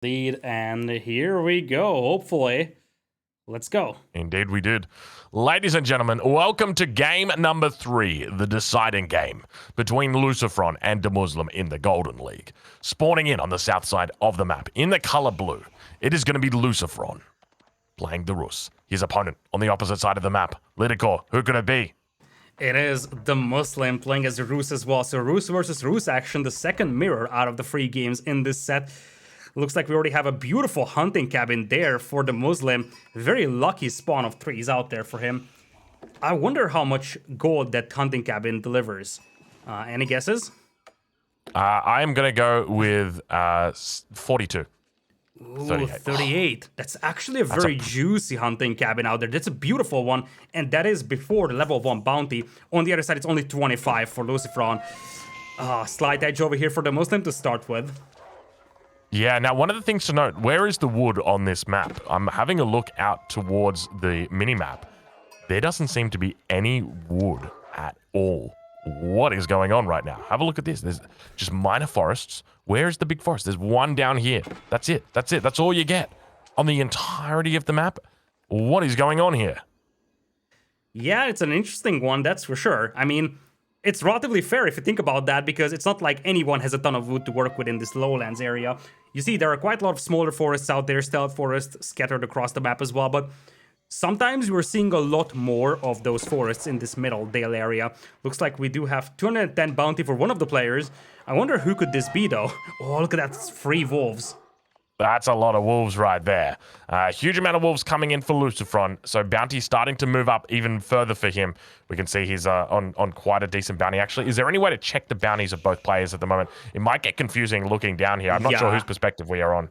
Lead, and here we go. Hopefully, let's go. Indeed we did. Ladies and gentlemen, welcome to game number 3, the deciding game between LucifroN and DeMusliM in the Golden League. Spawning in on the south side of the map in the color blue, it is going to be LucifroN playing the Rus. His opponent on the opposite side of the map, Lidakor. Who could it be? It is DeMusliM playing as Rus as well. So Rus versus Rus action, the second mirror out of the 3 games in this set. Looks like we already have a beautiful hunting cabin there for DeMusliM. Very lucky spawn of 3s out there for him. I wonder how much gold that hunting cabin delivers. Any guesses? I am going to go with 42. Ooh, 38. 38. That's actually a very juicy hunting cabin out there. That's a beautiful one, and that is before the level 1 bounty. On the other side, it's only 25 for LucifroN. Slight edge over here for DeMusliM to start with. Yeah, now one of the things to note, where is the wood on this map? I'm having a look out towards the mini-map. There doesn't seem to be any wood at all. What is going on right now? Have a look at this. There's just minor forests. Where is the big forest? There's one down here. That's it. That's it. That's all you get on the entirety of the map. What is going on here? Yeah, it's an interesting one, that's for sure. I mean, it's relatively fair if you think about that, because it's not like anyone has a ton of wood to work with in this lowlands area. You see, there are quite a lot of smaller forests out there, stealth forests scattered across the map as well, but sometimes we're seeing a lot more of those forests in this middle Dale area. Looks like we do have 210 bounty for one of the players. I wonder who could this be, though. Oh, look at that, 3 wolves. That's a lot of wolves right there. Huge amount of wolves coming in for LucifroN. So bounty starting to move up even further for him. We can see he's on quite a decent bounty, actually. Is there any way to check the bounties of both players at the moment? It might get confusing looking down here. I'm not sure whose perspective we are on.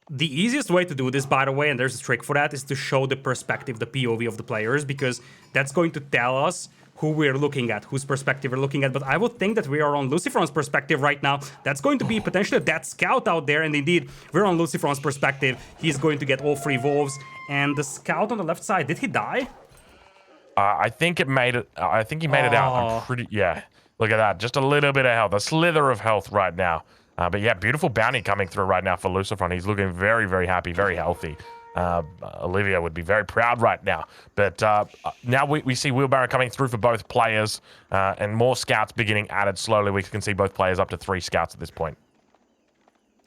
The easiest way to do this, by the way, and there's a trick for that, is to show the perspective, the POV of the players, because that's going to tell us who we're looking at, whose perspective we're looking at. But I would think that we are on LucifroN's perspective right now. That's going to be potentially that scout out there, and indeed, we're on LucifroN's perspective. He's going to get all 3 wolves. And the scout on the left side, did he die? I think it made it. I think he made it out. I'm pretty. Yeah. Look at that. Just a little bit of health. A slither of health right now. But yeah, beautiful bounty coming through right now for LucifroN. He's looking very, very happy, very healthy. Olivia would be very proud right now. But now we see wheelbarrow coming through for both players, and more scouts beginning added slowly. We can see both players up to 3 scouts at this point.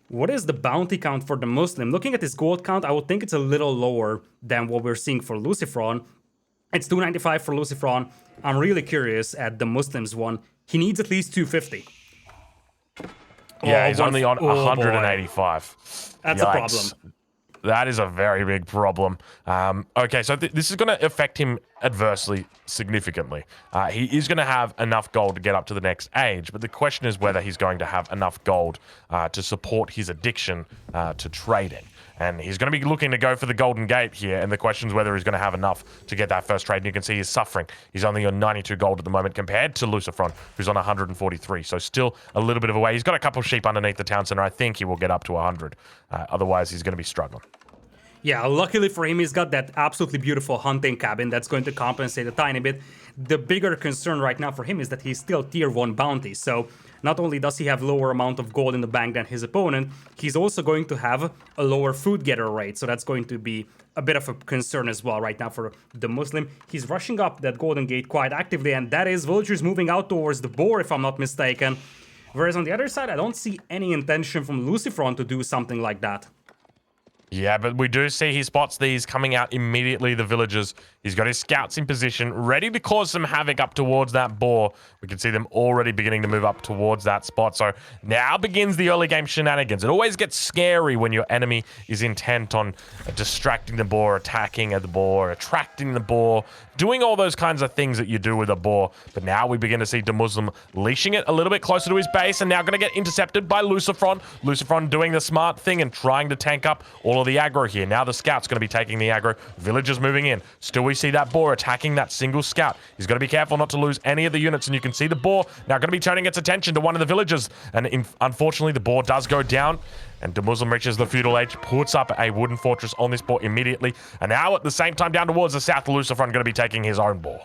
What is the bounty count for DeMusliM? Looking at his gold count, I would think it's a little lower than what we're seeing for LucifroN. It's 295 for LucifroN. I'm really curious at DeMusliM's one. He needs at least 250. Yeah, he's only on 185. That's Yikes. a problem. That is a very big problem. Okay, so this is going to affect him adversely significantly. He is going to have enough gold to get up to the next age, but the question is whether he's going to have enough gold to support his addiction to trading. And he's going to be looking to go for the Golden Gate here, and the question is whether he's going to have enough to get that first trade. And you can see he's suffering. He's only on 92 gold at the moment compared to LucifroN, who's on 143. So still a little bit of a way. He's got a couple of sheep underneath the town center. I think he will get up to 100. Otherwise, he's going to be struggling. Yeah, luckily for him, he's got that absolutely beautiful hunting cabin that's going to compensate a tiny bit. The bigger concern right now for him is that he's still tier 1 bounty, so not only does he have lower amount of gold in the bank than his opponent, he's also going to have a lower food getter rate, so that's going to be a bit of a concern as well right now for DeMusliM. He's rushing up that Golden Gate quite actively, and that is villagers moving out towards the boar, if I'm not mistaken. Whereas on the other side, I don't see any intention from LucifroN to do something like that. Yeah, but we do see he spots these coming out immediately, the villagers. He's got his scouts in position, ready to cause some havoc up towards that boar. We can see them already beginning to move up towards that spot. So now begins the early game shenanigans. It always gets scary when your enemy is intent on distracting the boar, attacking the boar, attracting the boar, doing all those kinds of things that you do with a boar. But now we begin to see DeMusliM leashing it a little bit closer to his base, and now going to get intercepted by LucifroN. LucifroN doing the smart thing and trying to tank up all of the aggro here. Now the scout's going to be taking the aggro. Villagers moving in. Still we see that boar attacking that single scout. He's got to be careful not to lose any of the units, and you can see the boar now going to be turning its attention to one of the villagers. And unfortunately, the boar does go down, and DeMusliM reaches the feudal age, puts up a wooden fortress on this boar immediately. And now at the same time down towards the south, LucifroN going to be taking his own boar.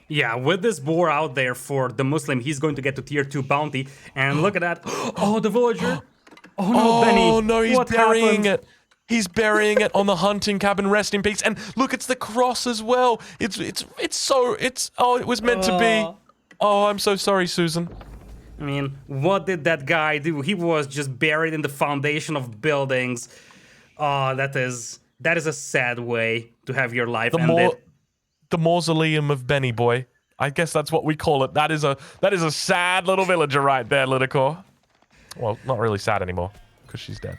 Yeah, with this boar out there for DeMusliM, he's going to get to tier 2 bounty. And look at that. Oh, the villager. Oh no, Benny. Oh no, he's What burying happened? it. He's burying it on the hunting cabin. Rest in peace. And look, it's the cross as well. Oh, it was meant to be. Oh, I'm so sorry, Susan. I mean, what did that guy do? He was just buried in the foundation of buildings. Oh, that is a sad way to have your life ended. The mausoleum of Benny Boy. I guess that's what we call it. That is a sad little villager right there, Lidakor. Well, not really sad anymore because she's dead.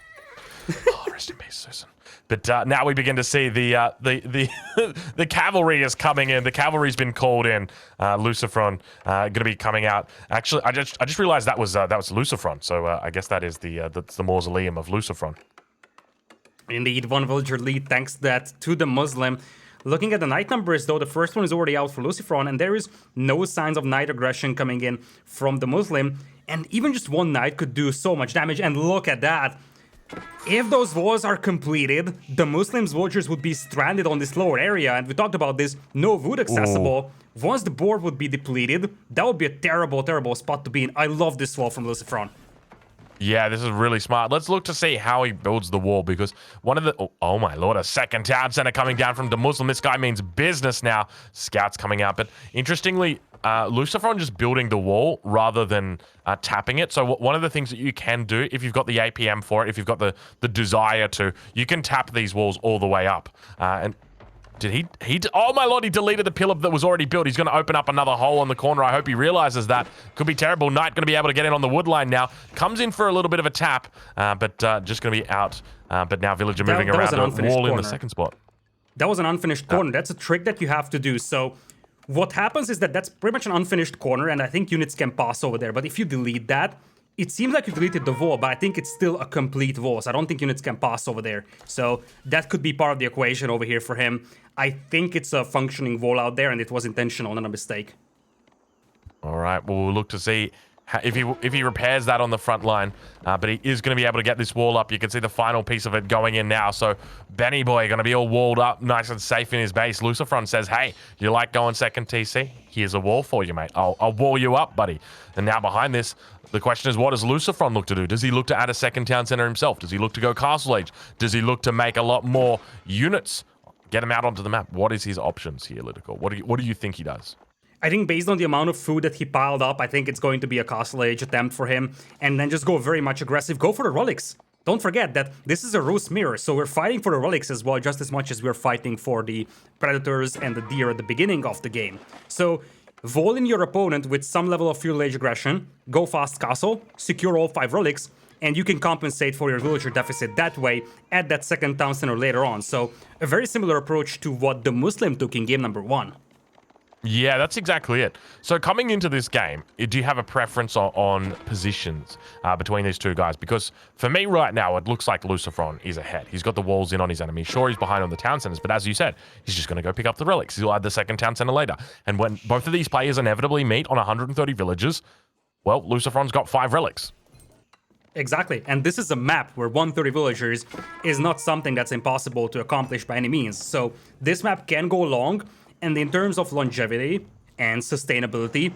Oh, rest in peace, Susan. But now we begin to see the the cavalry is coming in. The cavalry's been called in. LucifroN going to be coming out. Actually, I just realized that was LucifroN. So I guess that is that's the mausoleum of LucifroN. Indeed, one villager lead thanks that to DeMusliM. Looking at the knight numbers, though, the first one is already out for LucifroN, and there is no signs of knight aggression coming in from DeMusliM. And even just one knight could do so much damage. And look at that. If those walls are completed, DeMusliM's villagers would be stranded on this lower area, and we talked about this, no wood accessible. Ooh. Once the board would be depleted, that would be a terrible, terrible spot to be in. I love this wall from LucifroN. Yeah, this is really smart. Let's look to see how he builds the wall, because one of the... Oh my lord, a second town center coming down from DeMusliM. This guy means business now. Scouts coming out. But interestingly, LucifroN just building the wall rather than tapping it. So one of the things that you can do, if you've got the APM for it, if you've got the desire to, you can tap these walls all the way up. And did he oh my lord, he deleted the pillar that was already built. He's going to open up another hole on the corner. I hope he realizes that. Could be terrible. Knight going to be able to get in on the wood line now. Comes in for a little bit of a tap, but just going to be out. But now villager moving around the wall in the second spot. That was an unfinished corner. That's a trick that you have to do. So what happens is that that's pretty much an unfinished corner, and I think units can pass over there. But if you delete that, it seems like you deleted the wall, but I think it's still a complete wall, so I don't think units can pass over there. So that could be part of the equation over here for him. I think it's a functioning wall out there, and it was intentional, not a mistake. All right, well, we'll look to see if he repairs that on the front line, but he is going to be able to get this wall up. You can see the final piece of it going in now. So Benny Boy going to be all walled up, nice and safe in his base. LucifroN says, hey, you like going second TC? Here's a wall for you, mate. I'll wall you up, buddy. And now behind this, the question is, what does LucifroN look to do? Does he look to add a second town center himself? Does he look to go Castle Age? Does he look to make a lot more units? Get him out onto the map. What is his options here, Lidakor? What do you think he does? I think based on the amount of food that he piled up, I think it's going to be a Castle Age attempt for him. And then just go very much aggressive. Go for the relics. Don't forget that this is a roost mirror, so we're fighting for the relics as well, just as much as we're fighting for the predators and the deer at the beginning of the game. So Vol in your opponent with some level of feudal age aggression, go fast castle, secure all 5 relics, and you can compensate for your villager deficit that way at that second town center later on. So a very similar approach to what DeMusliM took in game number 1. Yeah, that's exactly it. So coming into this game, do you have a preference on positions between these two guys? Because for me right now, it looks like LucifroN is ahead. He's got the walls in on his enemy. Sure, he's behind on the town centers, but as you said, he's just going to go pick up the relics. He'll add the second town center later. And when both of these players inevitably meet on 130 villages, well, LucifroN's got 5 relics. Exactly, and this is a map where 130 villagers is not something that's impossible to accomplish by any means. So this map can go long, and in terms of longevity and sustainability,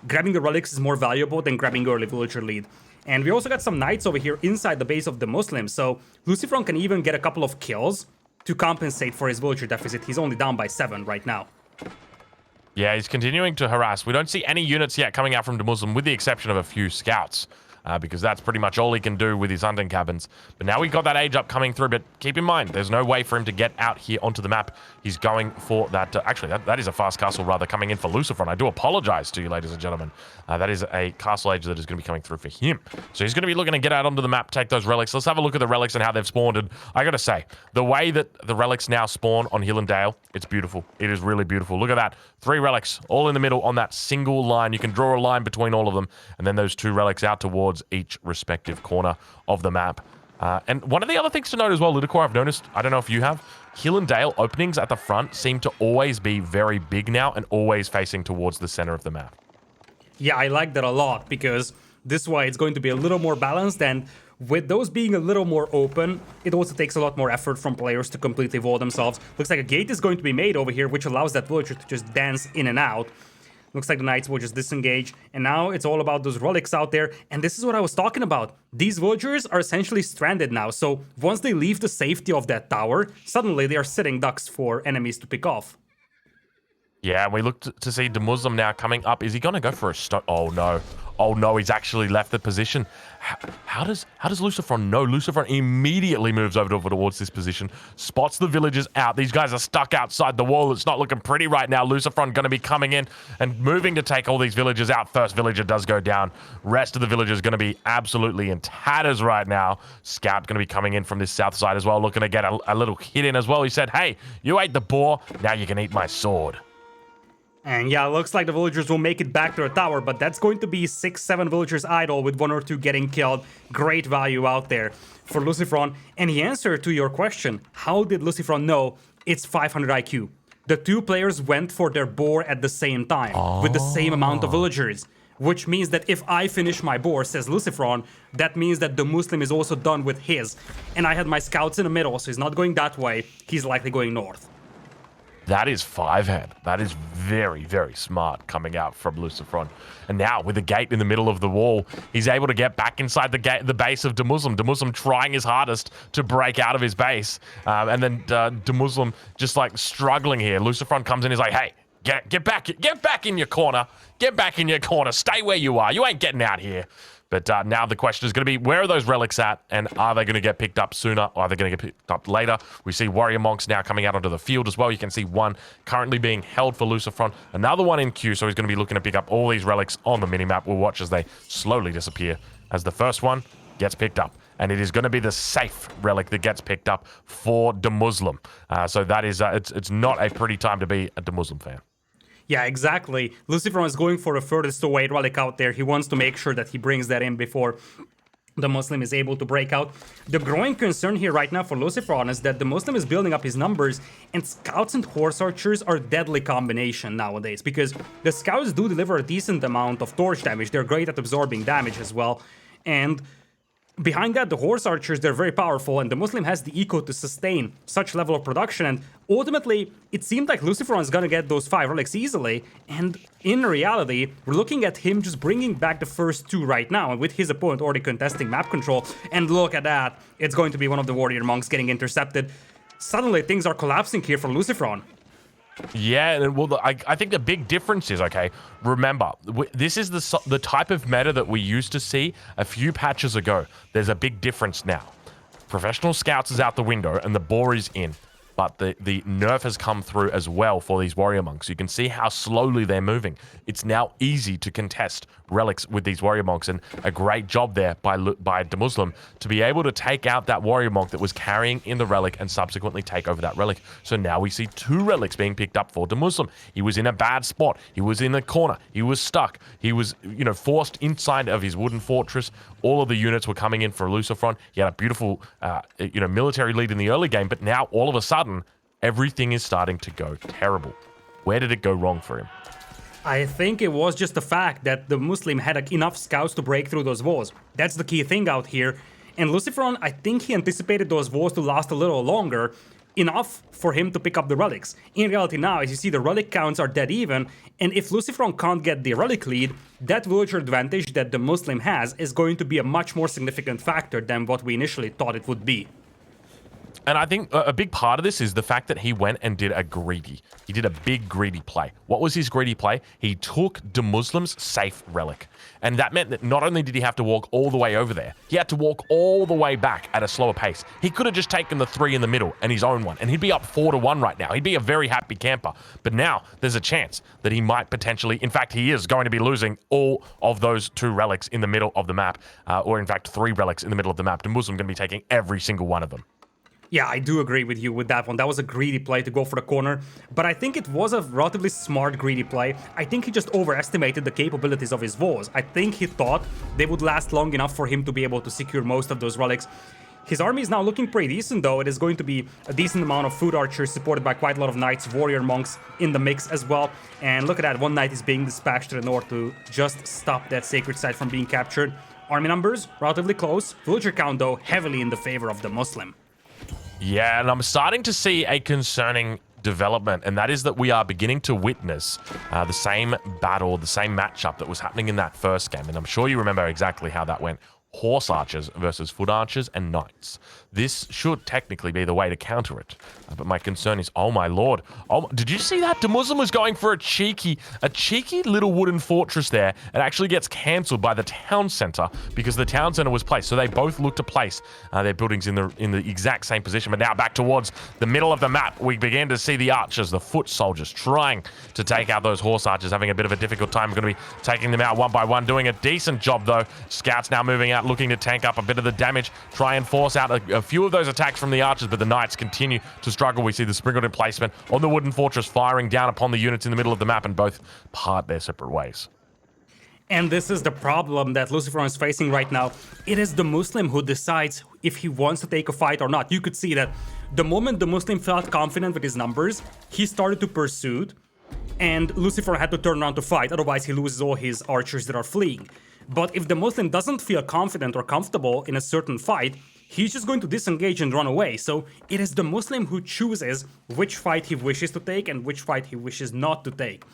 grabbing the relics is more valuable than grabbing early villager lead. And we also got some knights over here inside the base of DeMusliM, so LucifroN can even get a couple of kills to compensate for his villager deficit. He's only down by 7 right now. Yeah, he's continuing to harass. We don't see any units yet coming out from DeMusliM, with the exception of a few scouts. Because that's pretty much all he can do with his hunting cabins. But now we've got that age up coming through, but keep in mind, there's no way for him to get out here onto the map. He's going for that... actually, that is a fast castle, rather, coming in for LucifroN. I do apologize to you, ladies and gentlemen. That is a castle age that is going to be coming through for him. So he's going to be looking to get out onto the map, take those relics. Let's have a look at the relics and how they've spawned. And I got to say, the way that the relics now spawn on Hill and Dale, it's beautiful. It is really beautiful. Look at that. 3 relics all in the middle on that single line. You can draw a line between all of them, and then those 2 relics out towards each respective corner of the map. And one of the other things to note as well, Lidakor, I've noticed, I don't know if you have, Hill and Dale openings at the front seem to always be very big now and always facing towards the center of the map. Yeah, I like that a lot, because this way it's going to be a little more balanced, and with those being a little more open, it also takes a lot more effort from players to completely wall themselves. Looks like a gate is going to be made over here, which allows that villager to just dance in and out. Looks like the knights will just disengage. And now it's all about those relics out there. And this is what I was talking about. These villagers are essentially stranded now. So once they leave the safety of that tower, suddenly they are sitting ducks for enemies to pick off. Yeah, we look to see DeMusliM now coming up. Is he going to go for a stone? Oh, no. Oh, no, he's actually left the position. How does LucifroN know? LucifroN immediately moves over towards this position, spots the villagers out. These guys are stuck outside the wall. It's not looking pretty right now. LucifroN going to be coming in and moving to take all these villagers out. First villager does go down. Rest of the villagers going to be absolutely in tatters right now. Scout going to be coming in from this south side as well, looking to get a little hit in as well. He said, hey, you ate the boar. Now you can eat my sword. And yeah, looks like the villagers will make it back to the tower, but that's going to be 6-7 villagers idle with 1 or 2 getting killed. Great value out there for LucifroN. And the answer to your question, how did LucifroN know? It's 500 IQ. The 2 players went for their boar at the same time, with the same amount of villagers. Which means that if I finish my boar, says LucifroN, that means that DeMusliM is also done with his. And I had my scouts in the middle, so he's not going that way. He's likely going north. That is 5-head. That is very, very smart coming out from LucifroN. And now, with the gate in the middle of the wall, he's able to get back inside the base of DeMusliM. DeMusliM trying his hardest to break out of his base. And then DeMusliM just like struggling here. LucifroN comes in, he's like, hey, get back in your corner. Get back in your corner. Stay where you are. You ain't getting out here. But now the question is going to be, where are those relics at? And are they going to get picked up sooner? Or are they going to get picked up later? We see warrior monks now coming out onto the field as well. You can see one currently being held for LucifroN. Another one in queue. So he's going to be looking to pick up all these relics on the minimap. We'll watch as they slowly disappear as the first one gets picked up. And it is going to be the safe relic that gets picked up for DeMusliM. So that is, it's not a pretty time to be a DeMusliM fan. Yeah, exactly. LucifroN is going for the furthest away relic out there. He wants to make sure that he brings that in before DeMusliM is able to break out. The growing concern here right now for LucifroN is that DeMusliM is building up his numbers, and scouts and horse archers are a deadly combination nowadays, because the scouts do deliver a decent amount of torch damage. They're great at absorbing damage as well. And behind that, the horse archers, they're very powerful, and DeMusliM has the eco to sustain such level of production, and ultimately, it seemed like LucifroN is gonna get those 5 relics easily, and in reality, we're looking at him just bringing back the first 2 right now, and with his opponent already contesting map control, and look at that, it's going to be one of the warrior monks getting intercepted. Suddenly, things are collapsing here for LucifroN. Yeah, well, I think the big difference is, okay, remember, this is the type of meta that we used to see a few patches ago. There's a big difference now. Professional Scouts is out the window and the boar is in. But the nerf has come through as well for these warrior monks. You can see how slowly they're moving. It's now easy to contest relics with these warrior monks, and a great job there by DeMusliM to be able to take out that warrior monk that was carrying in the relic and subsequently take over that relic. So now we see 2 relics being picked up for DeMusliM. He was in a bad spot. He was in a corner. He was stuck. He was, forced inside of his wooden fortress. All of the units were coming in for LucifroN. He had a beautiful, military lead in the early game, but now all of a sudden, everything is starting to go terrible. Where did it go wrong for him? I think it was just the fact that DeMusliM had enough scouts to break through those walls. That's the key thing out here. And LucifroN, I think he anticipated those walls to last a little longer, enough for him to pick up the relics. In reality now, as you see, the relic counts are dead even, and if LucifroN can't get the relic lead, that villager advantage that DeMusliM has is going to be a much more significant factor than what we initially thought it would be. And I think a big part of this is the fact that he went and did a greedy. He did a big greedy play. What was his greedy play? He took DeMusliM's safe relic. And that meant that not only did he have to walk all the way over there, he had to walk all the way back at a slower pace. He could have just taken the 3 in the middle and his own one, and he'd be up 4-1 right now. He'd be a very happy camper. But now there's a chance that he might potentially, in fact, he is going to be losing all of those 2 relics in the middle of the map, or in fact 3 relics in the middle of the map. DeMusliM going to be taking every single one of them. Yeah, I do agree with you with that one. That was a greedy play to go for the corner, but I think it was a relatively smart greedy play. I think he just overestimated the capabilities of his walls. I think he thought they would last long enough for him to be able to secure most of those relics. His army is now looking pretty decent, though. It is going to be a decent amount of foot archers supported by quite a lot of knights, warrior monks in the mix as well. And look at that, 1 knight is being dispatched to the north to just stop that sacred site from being captured. Army numbers, relatively close. Villager count, though, heavily in the favor of DeMusliM. Yeah, and I'm starting to see a concerning development, and that is that we are beginning to witness the same battle, the same matchup that was happening in that first game. And I'm sure you remember exactly how that went. Horse archers versus foot archers and knights. This should technically be the way to counter it. But my concern is, oh my lord. Oh, did you see that? DeMusliM was going for a cheeky little wooden fortress there. It actually gets cancelled by the town center because the town center was placed. So they both look to place their buildings in the exact same position. But now back towards the middle of the map, we began to see the archers, the foot soldiers, trying to take out those horse archers, having a bit of a difficult time. We're going to be taking them out one by one, doing a decent job though. Scouts now moving out, looking to tank up a bit of the damage, try and force out a few of those attacks from the archers, but the knights continue to struggle. We see the sprinkled emplacement on the wooden fortress firing down upon the units in the middle of the map, and both part their separate ways. And this is the problem that LucifroN is facing right now. It is DeMusliM who decides if he wants to take a fight or not. You could see that the moment DeMusliM felt confident with his numbers, he started to pursue, and LucifroN had to turn around to fight, otherwise he loses all his archers that are fleeing. But if DeMusliM doesn't feel confident or comfortable in a certain fight, he's just going to disengage and run away. So it is DeMusliM who chooses which fight he wishes to take and which fight he wishes not to take.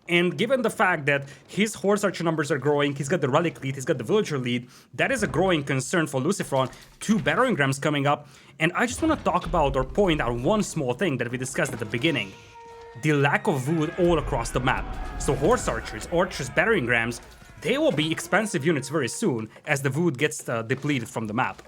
And given the fact that his horse archer numbers are growing, he's got the relic lead, he's got the villager lead, that is a growing concern for LucifroN. 2 battering rams coming up, and I just want to talk about or point out one small thing that we discussed at the beginning. The lack of wood all across the map. So horse archers, battering rams, they will be expensive units very soon as the wood gets depleted from the map.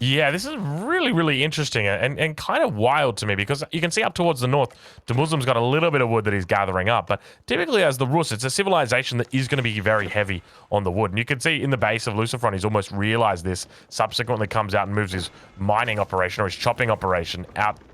Yeah, this is really, really interesting and kind of wild to me because you can see up towards the north, DeMuslim's got a little bit of wood that he's gathering up, but typically as the Rus, it's a civilization that is going to be very heavy on the wood. And you can see in the base of LucifroN, he's almost realized this, subsequently comes out and moves his mining operation or his chopping operation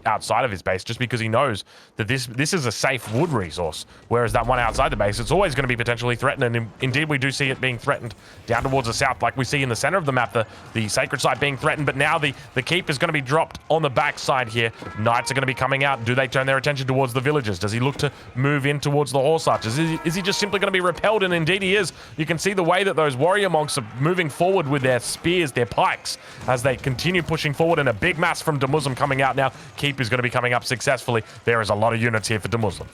outside of his base just because he knows that this is a safe wood resource, whereas that one outside the base, it's always going to be potentially threatened, and indeed we do see it being threatened down towards the south, like we see in the center of the map, the sacred site being threatened, but now the keep is going to be dropped on the backside here. Knights are going to be coming out. Do they turn their attention towards the villagers? Does he look to move in towards the horse archers? Is he just simply going to be repelled? And indeed he is. You can see the way that those warrior monks are moving forward with their spears, their pikes, as they continue pushing forward, and a big mass from DeMusliM coming out now. Keep is going to be coming up successfully. There is a lot of units here for DeMusliM.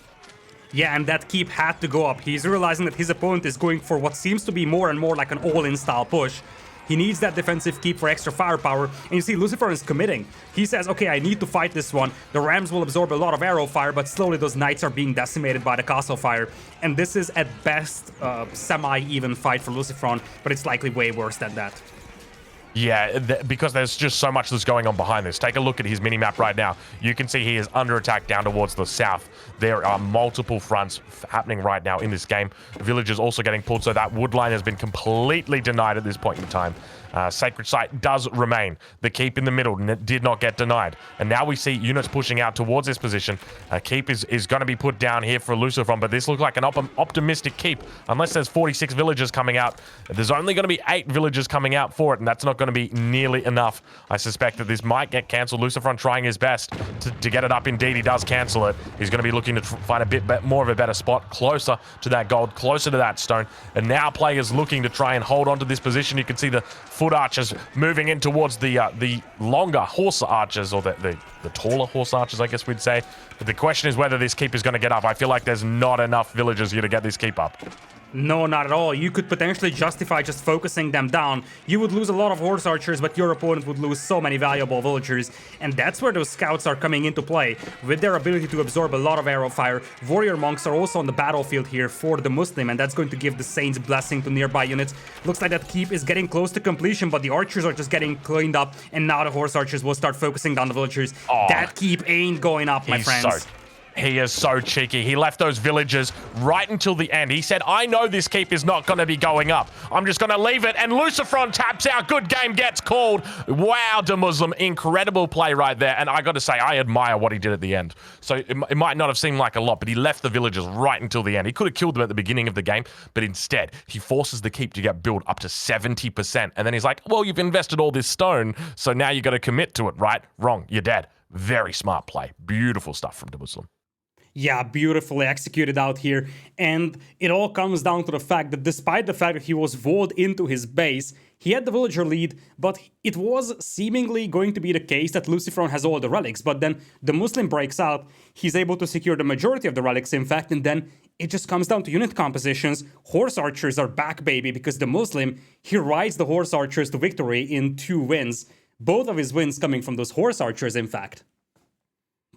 Yeah, and that keep had to go up. He's realizing that his opponent is going for what seems to be more and more like an all-in style push. He needs that defensive keep for extra firepower, and you see LucifroN is committing. He says, okay, I need to fight this one. The rams will absorb a lot of arrow fire, but slowly those knights are being decimated by the castle fire. And this is at best a semi-even fight for LucifroN, but it's likely way worse than that. Yeah, because there's just so much that's going on behind this. Take a look at his mini-map right now. You can see he is under attack down towards the south. There are multiple fronts happening right now in this game. Villagers also getting pulled, so that wood line has been completely denied at this point in time. Sacred Site does remain. The keep in the middle did not get denied. And now we see units pushing out towards this position. Keep is going to be put down here for LucifroN, but this looks like an optimistic keep. Unless there's 46 villagers coming out, there's only going to be 8 villagers coming out for it, and that's not going to be nearly enough. I suspect that this might get cancelled. LucifroN trying his best to get it up. Indeed, he does cancel it. He's going to be looking to find a bit more of a better spot, closer to that gold, closer to that stone. And now players looking to try and hold on to this position. You can see the foot archers moving in towards the longer horse archers, or the taller horse archers, I guess we'd say. But the question is whether this keep is going to get up. I feel like there's not enough villagers here to get this keep up. No, not at all. You could potentially justify just focusing them down. You would lose a lot of horse archers, but your opponent would lose so many valuable villagers. And that's where those scouts are coming into play. With their ability to absorb a lot of arrow fire, warrior monks are also on the battlefield here for the DeMusliM, and that's going to give the Saints blessing to nearby units. Looks like that keep is getting close to completion, but the archers are just getting cleaned up, and now the horse archers will start focusing down the villagers. Oh, that keep ain't going up, my friends. He is so cheeky. He left those villagers right until the end. He said, I know this keep is not going to be going up. I'm just going to leave it. And LucifroN taps out. Good game gets called. Wow, DeMusliM. Incredible play right there. And I got to say, I admire what he did at the end. So it might not have seemed like a lot, but he left the villagers right until the end. He could have killed them at the beginning of the game, but instead, he forces the keep to get built up to 70%. And then he's like, well, you've invested all this stone, so now you got to commit to it, right? Wrong. You're dead. Very smart play. Beautiful stuff from DeMusliM. Yeah, beautifully executed out here. And it all comes down to the fact that despite the fact that he was walled into his base, He had the villager lead, but it was seemingly going to be the case that LucifroN has all the relics, but then DeMusliM breaks out, he's able to secure the majority of the relics in fact, and then it just comes down to unit compositions. Horse archers are back, baby, because DeMusliM, he rides the horse archers to victory in 2 wins. Both of his wins coming from those horse archers, in fact.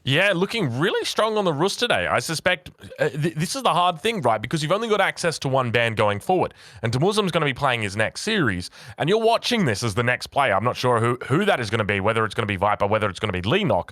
Yeah, looking really strong on the Rus today. I suspect this is the hard thing, right? Because you've only got access to one band going forward. And DeMuslim's going to be playing his next series. And you're watching this as the next player. I'm not sure who that is going to be, whether it's going to be Viper, whether it's going to be Leenock.